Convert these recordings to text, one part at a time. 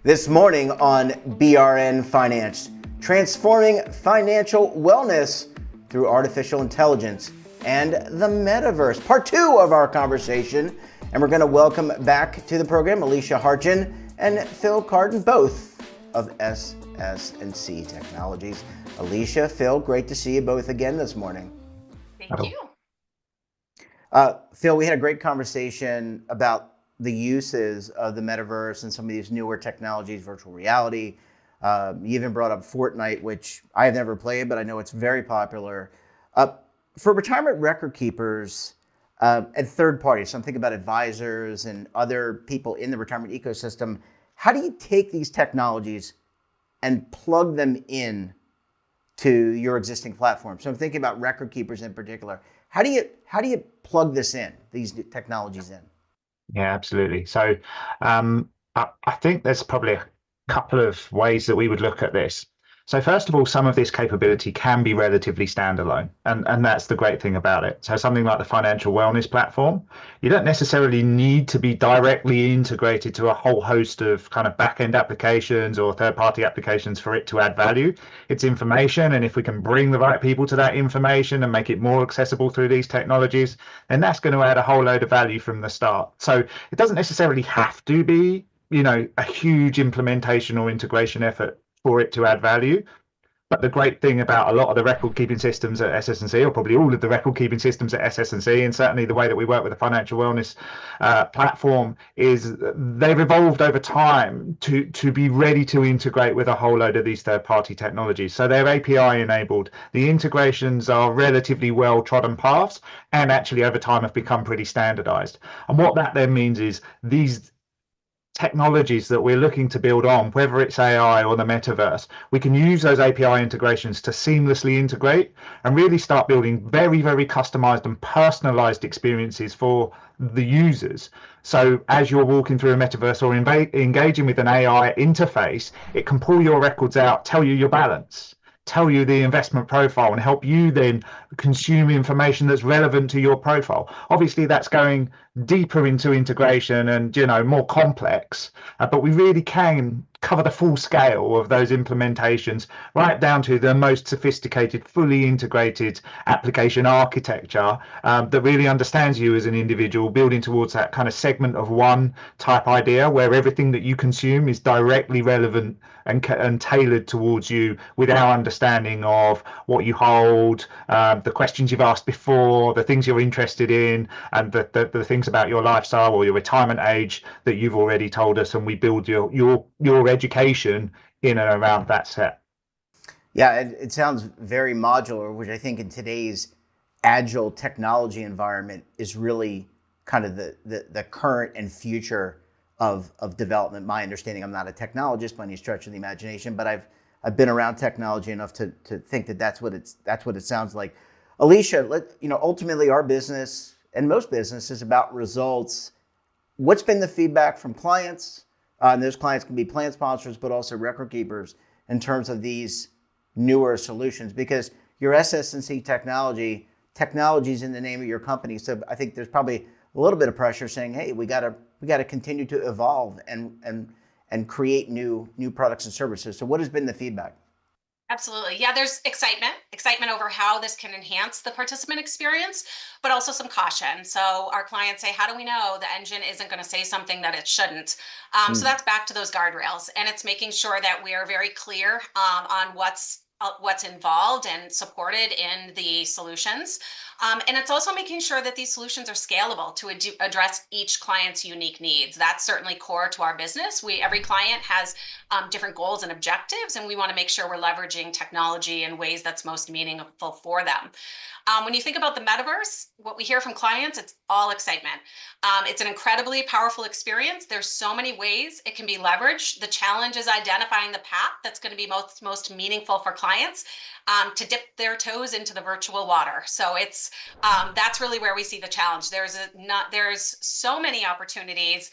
This morning on BRN Finance, transforming financial wellness through artificial intelligence and the metaverse. Part 2 of our conversation, and we're going to welcome back to the program Alicia Hartjen and Phil Carden, both of SS&C Technologies. Alicia, Phil, great to see you both again this morning. Thank you. Phil, we had a great conversation about the uses of the metaverse and some of these newer technologies, virtual reality. You even brought up Fortnite, which I have never played, but I know it's very popular. For retirement record keepers and third parties, so I'm thinking about advisors and other people in the retirement ecosystem, how do you take these technologies and plug them in to your existing platform? So I'm thinking about record keepers in particular. How do you plug this in, these new technologies in? Yeah, absolutely. So I think there's probably a couple of ways that we would look at this. So first of all, some of this capability can be relatively standalone, and that's the great thing about it. So something like the financial wellness platform, you don't necessarily need to be directly integrated to a whole host of kind of back-end applications or third-party applications for it to add value. It's information, and if we can bring the right people to that information and make it more accessible through these technologies, then that's going to add a whole load of value from the start. So it doesn't necessarily have to be, a huge implementation or integration effort for it to add value. But the great thing about a lot of the record keeping systems at SS&C, or probably all of the record keeping systems at SS&C, and certainly the way that we work with the financial wellness platform, is they've evolved over time to be ready to integrate with a whole load of these third-party technologies. So they're API enabled. The integrations are relatively well trodden paths, and actually over time have become pretty standardized. And what that then means is these technologies that we're looking to build on, whether it's AI or the metaverse, we can use those API integrations to seamlessly integrate and really start building very, very customized and personalized experiences for the users. So as you're walking through a metaverse or engaging with an AI interface, it can pull your records out, tell you your balance, tell you the investment profile, and help you then consume information that's relevant to your profile. Obviously, that's going deeper into integration and more complex, but we really can cover the full scale of those implementations right down to the most sophisticated, fully integrated application architecture that really understands you as an individual, building towards that kind of segment of one type idea where everything that you consume is directly relevant and tailored towards you, with our understanding of what you hold, the questions you've asked before, the things you're interested in, and the things about your lifestyle or your retirement age that you've already told us, and we build your education in and around that set. Yeah, it sounds very modular, which I think in today's agile technology environment is really kind of the current and future of development. My understanding, I'm not a technologist by any stretch of the imagination, but I've been around technology enough to think that that's what it sounds like. Alicia, ultimately our business and most business is about results. What's been the feedback from clients? And those clients can be plan sponsors, but also record keepers in terms of these newer solutions, because your SS&C technology's in the name of your company. So I think there's probably a little bit of pressure saying, hey, we got to continue to evolve and create new products and services. So what has been the feedback? Absolutely. Yeah, there's excitement over how this can enhance the participant experience, but also some caution. So our clients say, how do we know the engine isn't going to say something that it shouldn't? So that's back to those guardrails, and it's making sure that we are very clear on what's involved and supported in the solutions. And it's also making sure that these solutions are scalable to address each client's unique needs. That's certainly core to our business. Every client has different goals and objectives, and we want to make sure we're leveraging technology in ways that's most meaningful for them. When you think about the metaverse, what we hear from clients, it's all excitement. It's an incredibly powerful experience. There's so many ways it can be leveraged. The challenge is identifying the path that's going to be most meaningful for clients to dip their toes into the virtual water. So that's really where we see the challenge. There's so many opportunities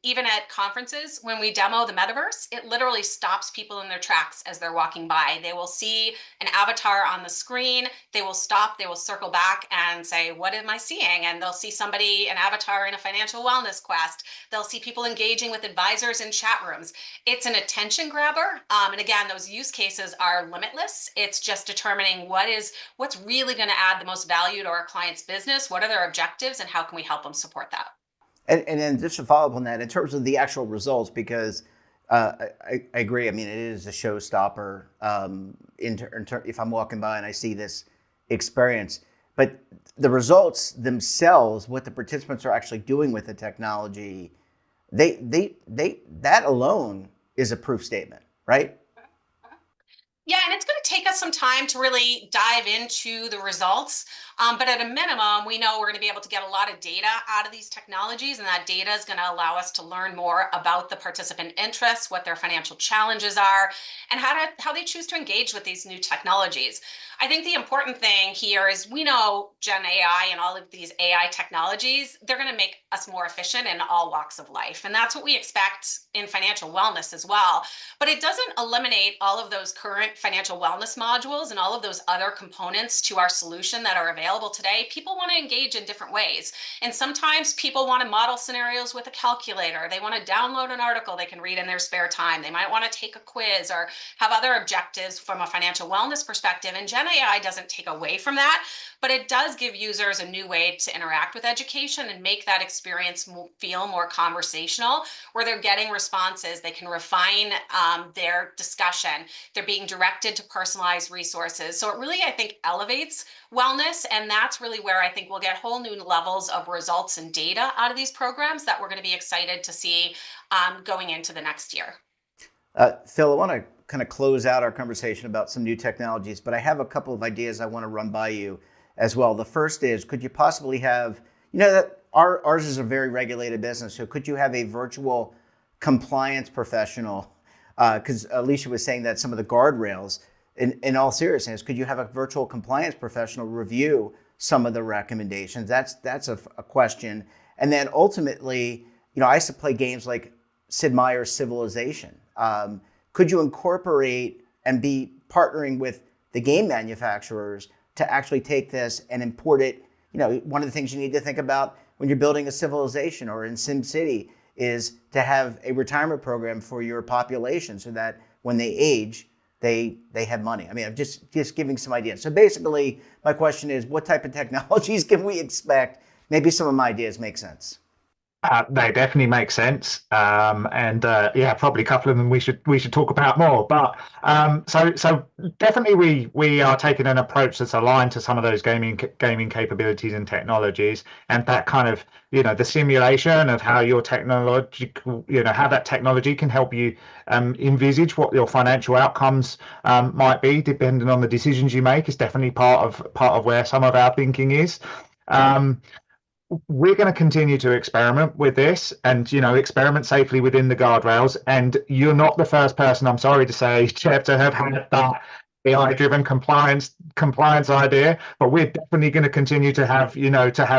Even at conferences, when we demo the metaverse, it literally stops people in their tracks as they're walking by. They will see an avatar on the screen. They will stop, they will circle back and say, what am I seeing? And they'll see somebody, an avatar in a financial wellness quest. They'll see people engaging with advisors in chat rooms. It's an attention grabber. And again, those use cases are limitless. It's just determining what's really going to add the most value to our client's business, what are their objectives, and how can we help them support that? And then just to follow up on that, in terms of the actual results, because I agree. I mean, it is a showstopper if I'm walking by and I see this experience. But the results themselves, what the participants are actually doing with the technology, that alone is a proof statement, right? Yeah, and it's going to take us some time to really dive into the results. But at a minimum, we know we're going to be able to get a lot of data out of these technologies, and that data is going to allow us to learn more about the participant interests, what their financial challenges are, and how they choose to engage with these new technologies. I think the important thing here is we know Gen AI and all of these AI technologies, they're going to make us more efficient in all walks of life. And that's what we expect in financial wellness as well. But it doesn't eliminate all of those current financial wellness modules and all of those other components to our solution that are available today. People want to engage in different ways. And sometimes people want to model scenarios with a calculator. They want to download an article they can read in their spare time. They might want to take a quiz or have other objectives from a financial wellness perspective. And Gen AI doesn't take away from that, but it does give users a new way to interact with education and make that experience feel more conversational, where they're getting responses. They can refine their discussion. They're being directed to personalized resources. So it really, I think, elevates wellness. And that's really where I think we'll get whole new levels of results and data out of these programs that we're going to be excited to see going into the next year. Phil, I want to kind of close out our conversation about some new technologies, but I have a couple of ideas I want to run by you as well. The first is, could you possibly have, that ours is a very regulated business, so could you have a virtual compliance professional? Because Alicia was saying that some of the guardrails, in all seriousness, could you have a virtual compliance professional review some of the recommendations? That's a question. And then ultimately, I used to play games like Sid Meier's Civilization. Could you incorporate and be partnering with the game manufacturers to actually take this and import it? One of the things you need to think about when you're building a civilization or in SimCity is to have a retirement program for your population so that when they age, they have money. I mean, I'm just giving some ideas. So basically, my question is, what type of technologies can we expect? Maybe some of my ideas make sense. They definitely make sense, yeah, probably a couple of them we should talk about more. But so definitely we are taking an approach that's aligned to some of those gaming capabilities and technologies, and that kind of the simulation of how your technological how that technology can help you envisage what your financial outcomes might be, depending on the decisions you make, is definitely part of where some of our thinking is. We're going to continue to experiment with this and, experiment safely within the guardrails. And you're not the first person, I'm sorry to say, Jeff, to have had that AI-driven compliance idea, but we're definitely going to continue to have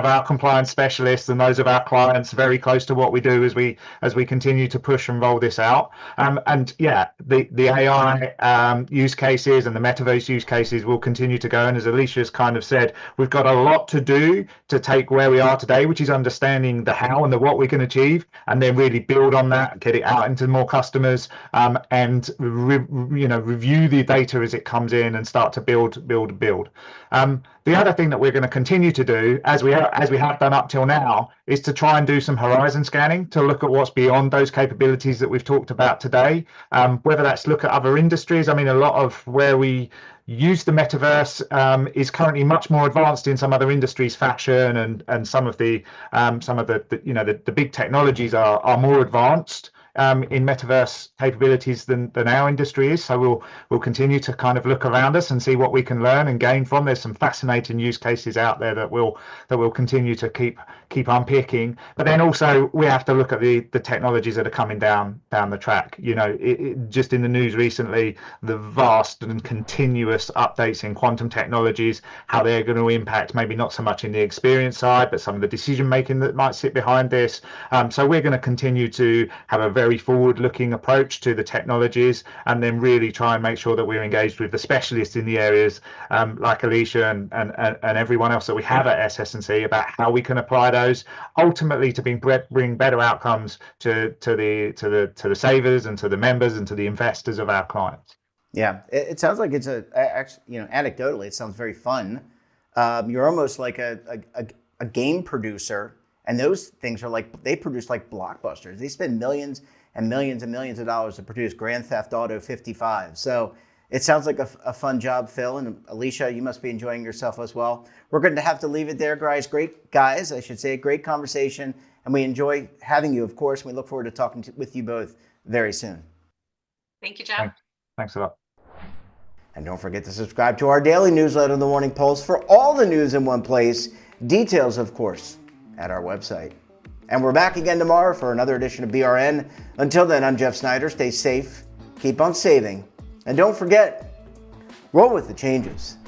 our compliance specialists and those of our clients very close to what we do as we continue to push and roll this out. And yeah, the AI use cases and the metaverse use cases will continue to go. And as Alicia's kind of said, we've got a lot to do to take where we are today, which is understanding the how and the what we can achieve, and then really build on that, get it out into more customers, and review the data as it comes in and start to build. The other thing that we're going to continue to do, as we have done up till now, is to try and do some horizon scanning to look at what's beyond those capabilities that we've talked about today. Whether that's look at other industries. I mean, a lot of where we use the metaverse is currently much more advanced in some other industries, fashion and some of the big technologies are more advanced in metaverse capabilities than our industry is. So we'll continue to kind of look around us and see what we can learn and gain from. There's some fascinating use cases out there that we'll continue to keep unpicking. But then also we have to look at the technologies that are coming down the track. You know, just in the news recently, the vast and continuous updates in quantum technologies, how they're going to impact maybe not so much in the experience side, but some of the decision making that might sit behind this. So we're going to continue to have a very forward-looking approach to the technologies, and then really try and make sure that we're engaged with the specialists in the areas, like Alicia and everyone else that we have at SS&C, about how we can apply those ultimately to bring better outcomes to the savers and to the members and to the investors of our clients. Yeah, it sounds like it's actually, you know, anecdotally, it sounds very fun. You're almost like a game producer, and those things are like, they produce like blockbusters. They spend millions and millions and millions of dollars to produce Grand Theft Auto 55. So it sounds like a fun job, Phil. And Alicia, you must be enjoying yourself as well. We're going to have to leave it there, guys. Great conversation. And we enjoy having you, of course. We look forward to talking with you both very soon. Thank you, Jeff. Thanks a lot. And don't forget to subscribe to our daily newsletter, The Morning Pulse, for all the news in one place. Details, of course, at our website. And we're back again tomorrow for another edition of BRN. Until then, I'm Jeff Snyder. Stay safe, keep on saving, and don't forget, roll with the changes.